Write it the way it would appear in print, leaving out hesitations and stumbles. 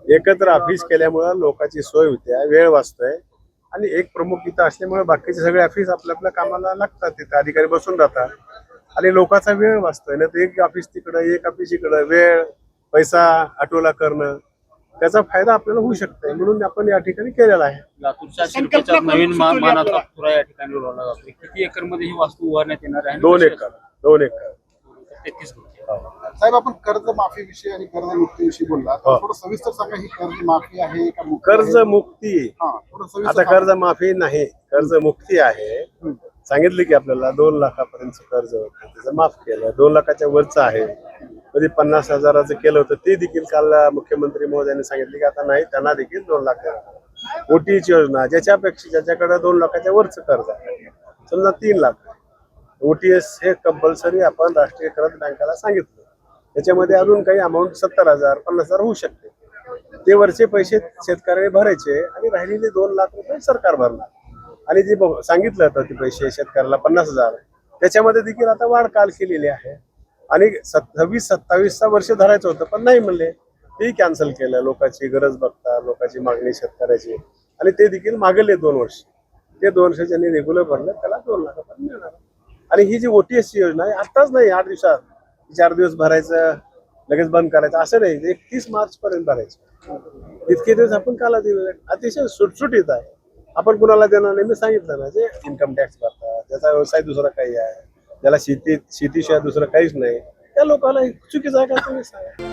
एकत्र ऑफिस केल्यामुळे लोकांची सोय होते, वेळ वाचतोय आणि एक प्रमुख इथं असल्यामुळे बाकीचे सगळे ऑफिस आपल्या आपल्या कामाला लागतात, तिथे अधिकारी बसून राहतात आणि लोकांचा वेळ वाचतोय ना. एक ऑफिस तिकडं एक ऑफिस इकडं, वेळ पैसा आटोला करणं, त्याचा फायदा आपल्याला होऊ शकतोय, म्हणून आपण या ठिकाणी केलेला आहे. लातूरच्या शिरपूरच्या नवीन मानाचा पुरा या ठिकाणी उडवला जातोय. किती एकर मध्ये ही वास्तू उभारण्यात येणार आहे? 2 एकर 2 एकर. 33 कोटी. साहेब, आपण कर्ज माफी विषयी आणि कर्ज मुक्तीविषयी बोलला, हो. थोडं सविस्तर सांगा. ही कर्ज माफी आहे का मुक्ती कर्ज आहे? मुक्ती हा, थोडं सविस्तर आता सांगा. कर्ज माफी नाही, कर्ज मुक्ती आहे. सांगितलं की आपल्याला 2 लाखापर्यंत कर्ज होतं, त्याचं माफ केलं. 2 लाखाच्या वरचं आहे. कधी 50,000चं केलं होतं, ते देखील काल मुख्यमंत्री महोदयांनी सांगितले की आता नाही, त्यांना देखील 2 लाख देणार. ओटीची योजना, ज्याच्याकडे 2 लाखाच्या वरचं कर्ज आहे, समजा 3 लाख, ओटीएस हे कंपल्सरी आपण राष्ट्रीयकृत बँकेला सांगितलं. त्याच्यामध्ये अजून काही अमाऊंट 70,000 50,000 होऊ शकते. ते वरचे पैसे शेतकऱ्याने भरायचे आणि राहिलेले 2 लाख रुपये सरकार भरणार. आणि जे सांगितलं होतं ते पैसे शेतकऱ्याला 50,000, त्याच्यामध्ये देखील आता वाढ काल केलेली आहे. आणि 26-27 वर्ष धरायचं होतं, पण नाही म्हणले, तेही कॅन्सल केलं. लोकांची गरज बघता, लोकांची मागणी शेतकऱ्याची, आणि ते देखील मागेले 2 वर्ष. ते 2 वर्ष ज्यांनी रेग्युलर भरलं त्याला 2 लाखापर्यंत मिळणार. आणि ही जी ओटीएसची योजना आहे, आताच नाही, 8 दिवसात, 4 दिवस भरायचं लगेच बंद करायचं असं नाही, 31 मार्च पर्यंत भरायचं. इतके दिवस आपण कालावधी अतिशय सुटसुटीत आहे. आपण कुणाला देणार नाही. मी सांगितलं ना, जे इन्कम टॅक्स भरतात, ज्याचा व्यवसाय दुसरा काही आहे, ज्याला शेतीशिवाय दुसरं काहीच नाही, त्या लोकांना चुकीचं आहे का तुम्ही सांगा.